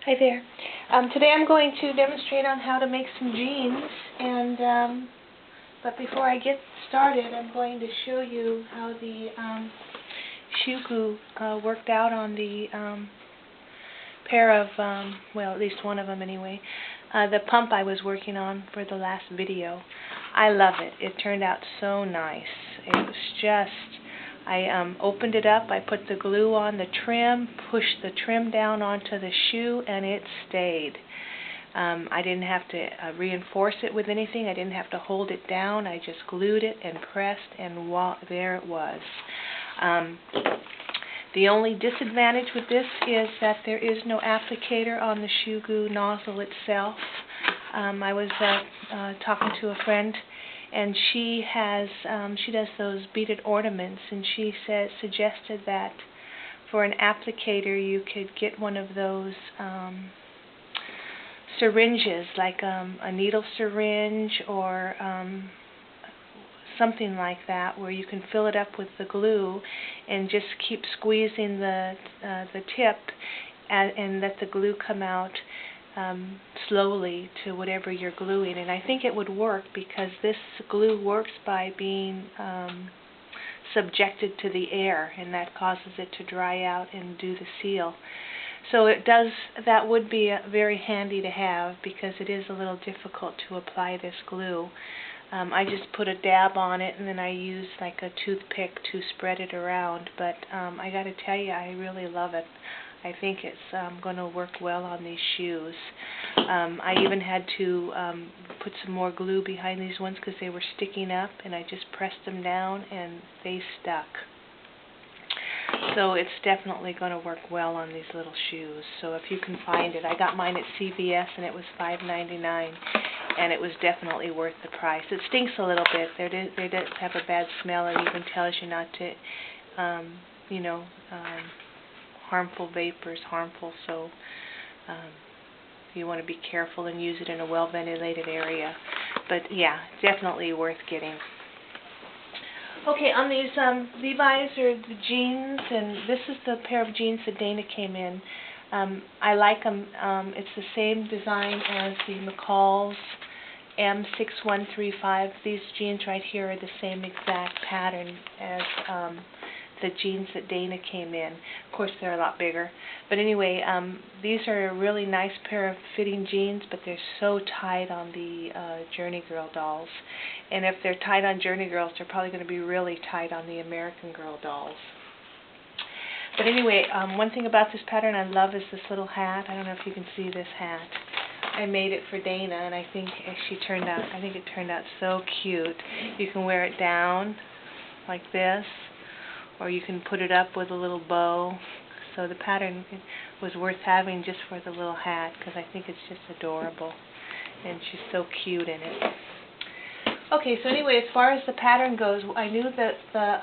Hi there. Today I'm going to demonstrate on how to make some jeans, and but before I get started, I'm going to show you how the shoe glue worked out on the pair of, well, at least one of them anyway, the pump I was working on for the last video. I love it. It turned out so nice. It was just, I opened it up, I put the glue on the trim, pushed the trim down onto the shoe, and it stayed. I didn't have to reinforce it with anything. I didn't have to hold it down. I just glued it and pressed, and there it was. The only disadvantage with this is that there is no applicator on the shoe glue nozzle itself. I was talking to a friend, and she does those beaded ornaments, and she suggested that for an applicator you could get one of those syringes, like a needle syringe or something like that, where you can fill it up with the glue and just keep squeezing the tip and let the glue come out slowly to whatever you're gluing. And I think it would work because this glue works by being subjected to the air, and that causes it to dry out and do the seal. So that would be very handy to have, because it is a little difficult to apply this glue. I just put a dab on it, and then I use like a toothpick to spread it around, but I got to tell you, I really love it. I think it's going to work well on these shoes. I even had to put some more glue behind these ones because they were sticking up, and I just pressed them down and they stuck. So it's definitely going to work well on these little shoes. So if you can find it, I got mine at CVS and it was $5.99, and it was definitely worth the price. It stinks a little bit. They does have a bad smell, and even tells you not to, harmful vapors, harmful. So you want to be careful and use it in a well-ventilated area. But yeah, definitely worth getting. Okay, on these Levi's or the jeans, and this is the pair of jeans that Dana came in. I like them. It's the same design as the McCall's M6135. These jeans right here are the same exact pattern as the jeans that Dana came in. Of course, they're a lot bigger. But anyway, these are a really nice pair of fitting jeans, but they're so tight on the Journey Girl dolls. And if they're tight on Journey Girls, they're probably going to be really tight on the American Girl dolls. But anyway, one thing about this pattern I love is this little hat. I don't know if you can see this hat. I made it for Dana, and I think it turned out so cute. You can wear it down like this, or you can put it up with a little bow. So the pattern was worth having just for the little hat, because I think it's just adorable, and she's so cute in it. Okay, so anyway, as far as the pattern goes, I knew that the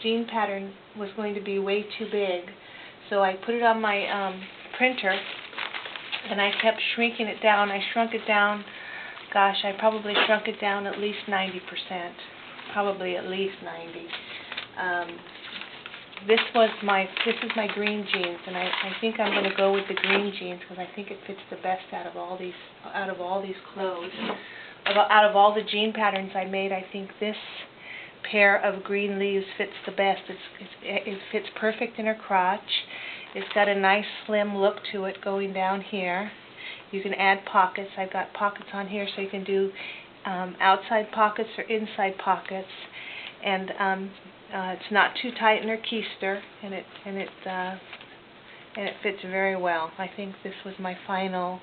jean pattern was going to be way too big, so I put it on my printer, and I kept shrinking it down. I shrunk it down, gosh, I probably shrunk it down at least 90%, probably at least 90. This is my green jeans, and I think I'm going to go with the green jeans because I think it fits the best out of all these clothes. Out of all the jean patterns I made, I think this pair of green leaves fits the best. It fits perfect in her crotch. It's got a nice slim look to it going down here. You can add pockets. I've got pockets on here, so you can do outside pockets or inside pockets. And it's not too tight in her keister, and it fits very well. I think this was my final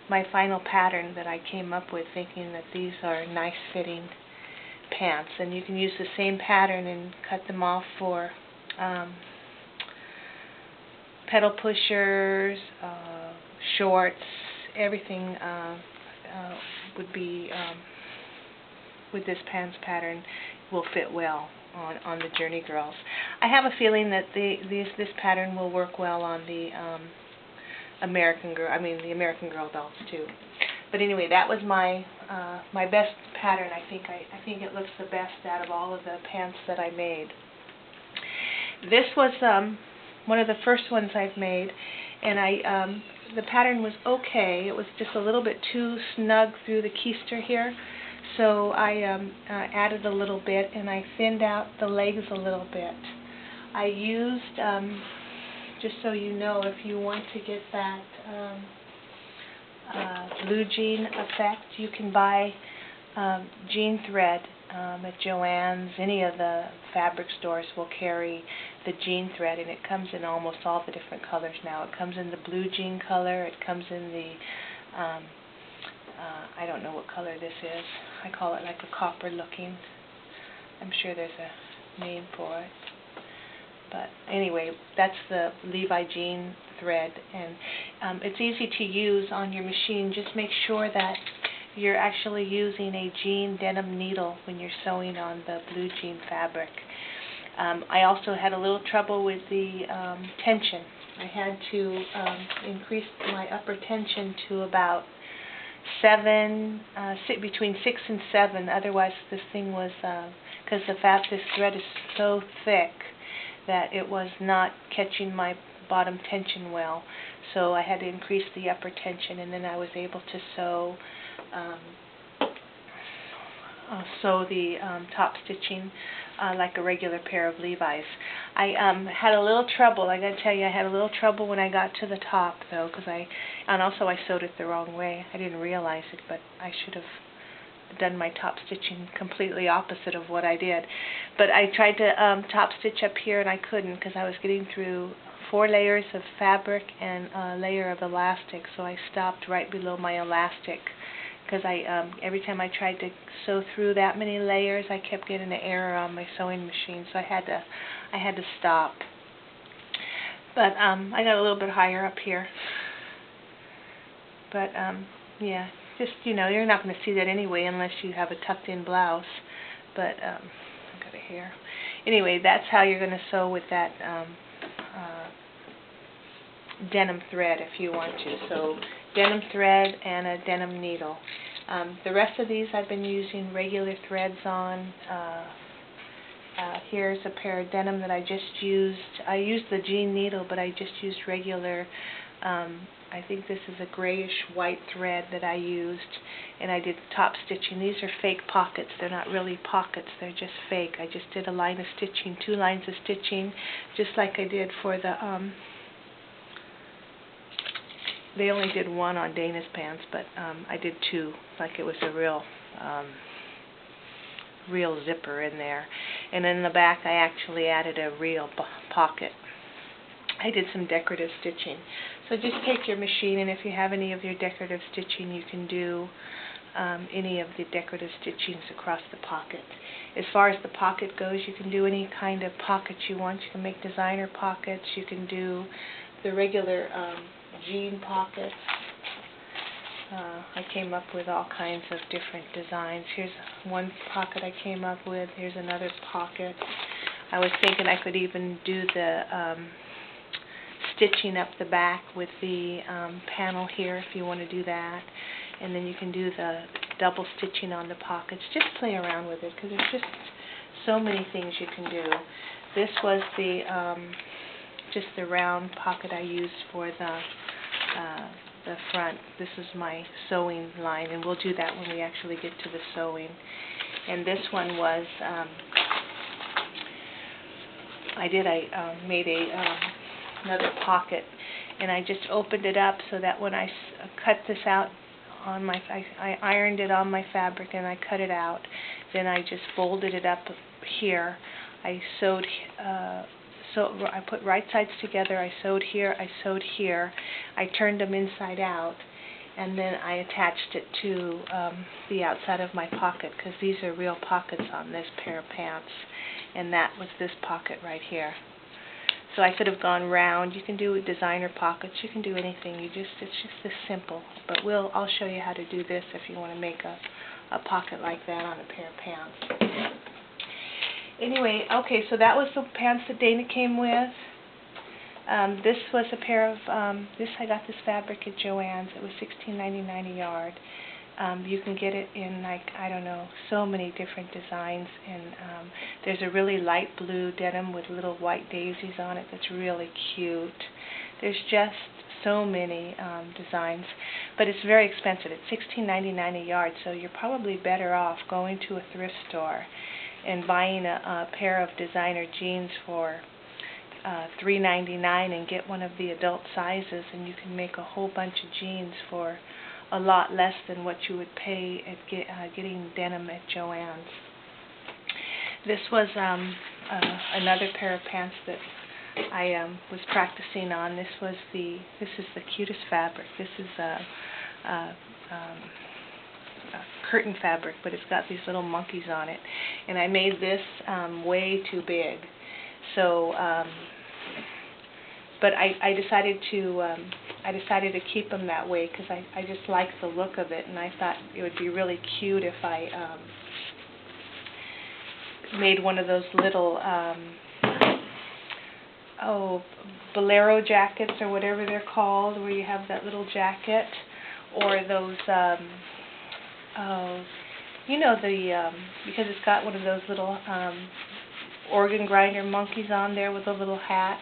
pattern that I came up with, thinking that these are nice fitting pants. And you can use the same pattern and cut them off for pedal pushers, shorts, everything would be with this pants pattern will fit well on the Journey Girls. I have a feeling that this pattern will work well on the the American Girl dolls too. But anyway, that was my my best pattern. I think it looks the best out of all of the pants that I made. This was one of the first ones I've made, and the pattern was okay. It was just a little bit too snug through the keister here, so I added a little bit, and I thinned out the legs a little bit. I used, just so you know, if you want to get that blue jean effect, you can buy jean thread at Joann's. Any of the fabric stores will carry the jean thread, and it comes in almost all the different colors now. It comes in the blue jean color, it comes in the I don't know what color this is. I call it like a copper looking. I'm sure there's a name for it. But anyway, that's the Levi jean thread, and it's easy to use on your machine. Just make sure that you're actually using a jean denim needle when you're sewing on the blue jean fabric. I also had a little trouble with the tension. I had to increase my upper tension to about 7, between 6 and 7. Otherwise, this thing was, because this thread is so thick that it was not catching my bottom tension well. So I had to increase the upper tension, and then I was able to sew the top stitching like a regular pair of Levi's. I had a little trouble. I got to tell you, I had a little trouble when I got to the top, though, and also I sewed it the wrong way. I didn't realize it, but I should have done my top stitching completely opposite of what I did. But I tried to top stitch up here, and I couldn't because I was getting through 4 layers of fabric and a layer of elastic, so I stopped right below my elastic, because every time I tried to sew through that many layers, I kept getting an error on my sewing machine, so I had to stop. But I got a little bit higher up here. But yeah, just, you're not going to see that anyway unless you have a tucked-in blouse. But I got a hair. Anyway, that's how you're going to sew with that denim thread if you want to. So denim thread and a denim needle. The rest of these I've been using regular threads on. Here's a pair of denim that I just used. I used the jean needle, but I just used regular, I think this is a grayish white thread that I used, and I did top stitching. These are fake pockets. They're not really pockets, they're just fake. I just did a line of stitching, 2 lines of stitching, just like I did for the they only did 1 on Dana's pants, but I did 2, like it was a real zipper in there. And in the back I actually added a real pocket. I did some decorative stitching. So just take your machine, and if you have any of your decorative stitching, you can do any of the decorative stitchings across the pocket. As far as the pocket goes, you can do any kind of pocket you want. You can make designer pockets. You can do the regular jean pockets. I came up with all kinds of different designs. Here's one pocket I came up with. Here's another pocket. I was thinking I could even do the stitching up the back with the panel here if you want to do that. And then you can do the double stitching on the pockets. Just play around with it because there's just so many things you can do. This was the just the round pocket I used for the front. This is my sewing line, and we'll do that when we actually get to the sewing. And this one was I made another pocket, and I just opened it up so that when I cut this out on my, I ironed it on my fabric and I cut it out. Then I just folded it up here. I sewed. So I put right sides together, I sewed here, I sewed here, I turned them inside out, and then I attached it to the outside of my pocket, because these are real pockets on this pair of pants, and that was this pocket right here. So I could have gone round. You can do designer pockets, you can do anything, it's just this simple, but I'll show you how to do this if you want to make a pocket like that on a pair of pants. Anyway, okay, so that was the pants that Dana came with. This was a pair of, I got this fabric at Joann's. It was $16.99 a yard. You can get it in, like, I don't know, so many different designs. And there's a really light blue denim with little white daisies on it that's really cute. There's just so many designs, but it's very expensive. It's $16.99 a yard, so you're probably better off going to a thrift store and buying a pair of designer jeans for $3.99 and get one of the adult sizes, and you can make a whole bunch of jeans for a lot less than what you would pay at getting denim at Joann's. This was another pair of pants that I was practicing on. This is the cutest fabric. This is a curtain fabric, but it's got these little monkeys on it, and I made this way too big. So, but I decided to keep them that way because I just like the look of it, and I thought it would be really cute if I made one of those little bolero jackets or whatever they're called, where you have that little jacket, or those you know, because it's got one of those little organ grinder monkeys on there with a little hat.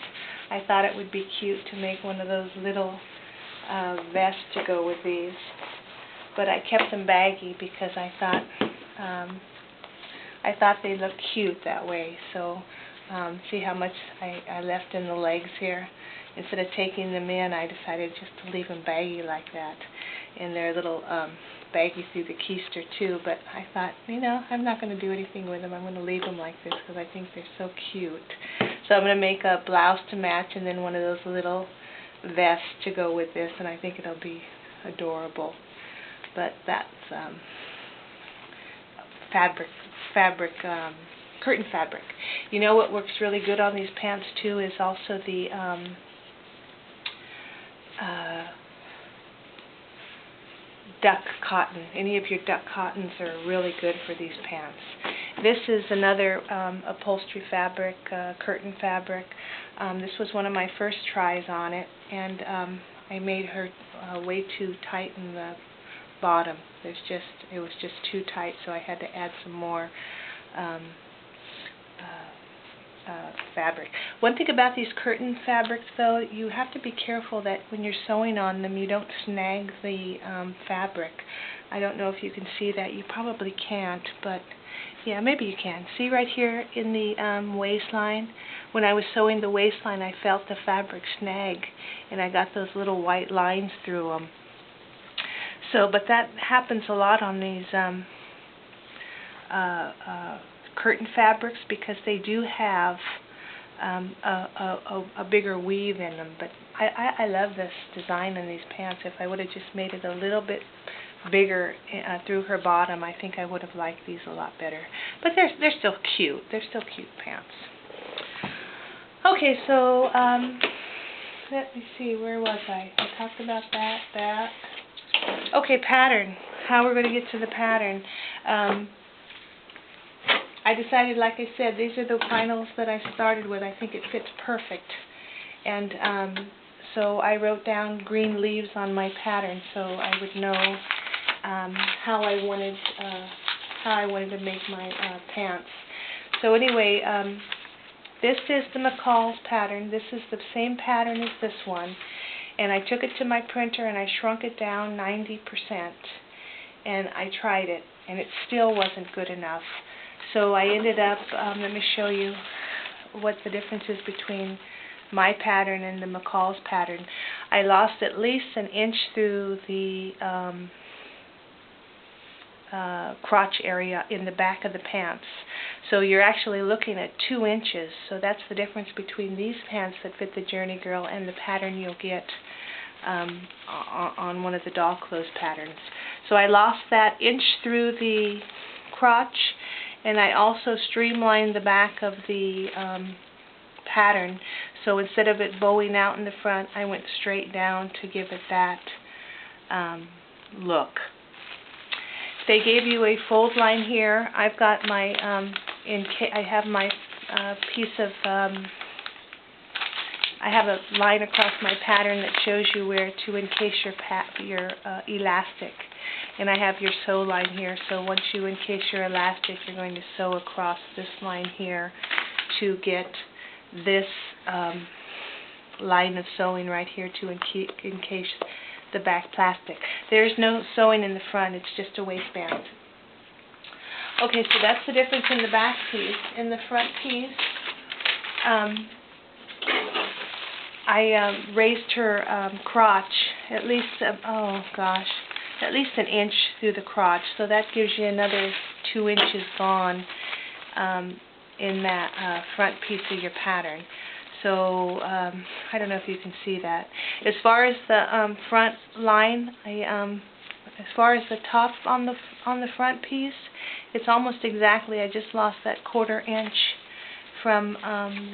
I thought it would be cute to make one of those little vests to go with these, but I kept them baggy because I thought they looked cute that way. So see how much I left in the legs here? Instead of taking them in, I decided just to leave them baggy like that, and they're a little baggy through the keister too. But I thought, you know, I'm not going to do anything with them. I'm going to leave them like this because I think they're so cute. So I'm going to make a blouse to match, and then one of those little vests to go with this, and I think it'll be adorable. But that's curtain fabric. You know what works really good on these pants too is also the duck cotton. Any of your duck cottons are really good for these pants. This is another upholstery fabric, curtain fabric. This was one of my first tries on it, and I made her way too tight in the bottom. It was just too tight, so I had to add some more fabric. One thing about these curtain fabrics, though, you have to be careful that when you're sewing on them, you don't snag the fabric. I don't know if you can see that. You probably can't, but yeah, maybe you can. See right here in the waistline? When I was sewing the waistline, I felt the fabric snag, and I got those little white lines through them. So, but that happens a lot on these curtain fabrics because they do have a bigger weave in them. But I love this design in these pants. If I would have just made it a little bit bigger through her bottom, I think I would have liked these a lot better. But they're still cute. They're still cute pants. Okay, so let me see. Where was I? I talked about that. Okay, pattern. How we're going to get to the pattern. I decided, like I said, these are the finals that I started with. I think it fits perfect. And so I wrote down green leaves on my pattern so I would know how I wanted to make my pants. So anyway, this is the McCall's pattern. This is the same pattern as this one. And I took it to my printer and I shrunk it down 90%. And I tried it, and it still wasn't good enough. So I ended up, let me show you what the difference is between my pattern and the McCall's pattern. I lost at least an inch through the crotch area in the back of the pants. So you're actually looking at 2 inches. So that's the difference between these pants that fit the Journey Girl and the pattern you'll get on one of the doll clothes patterns. So I lost that inch through the crotch, and I also streamlined the back of the pattern. So instead of it bowing out in the front, I went straight down to give it that look. They gave you a fold line here. I've got my I have my piece of I have a line across my pattern that shows you where to encase your elastic. And I have your sew line here, so once you encase your elastic, you're going to sew across this line here to get this line of sewing right here to encase the back plastic. There's no sewing in the front, it's just a waistband. Okay, so that's the difference in the back piece. In the front piece, I raised her crotch at least, at least an inch through the crotch, so that gives you another 2 inches gone in that front piece of your pattern. So I don't know if you can see that. As far as the front line, as far as the top on the front piece, it's almost exactly. I just lost that 1/4 inch from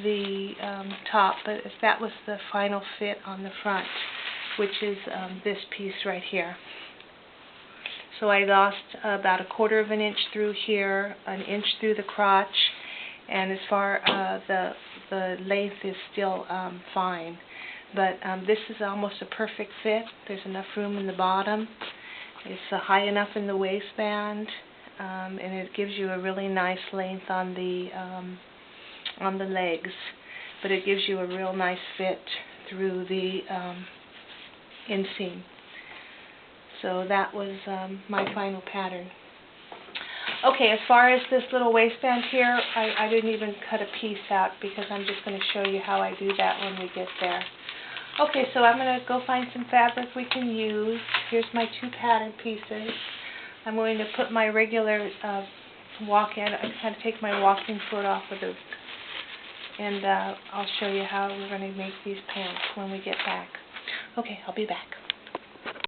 the top, but that was the final fit on the front, which is this piece right here. So I lost about 1/4 of an inch through here, an inch through the crotch, and as far the length is still fine. But this is almost a perfect fit. There's enough room in the bottom. It's high enough in the waistband, and it gives you a really nice length on the legs. But it gives you a real nice fit through the inseam. So that was my final pattern. Okay, as far as this little waistband here, I didn't even cut a piece out because I'm just going to show you how I do that when we get there. Okay, so I'm going to go find some fabric we can use. Here's my 2 pattern pieces. I'm going to put my regular walk-in. I had to take my walking foot off of the, and I'll show you how we're going to make these pants when we get back. Okay, I'll be back.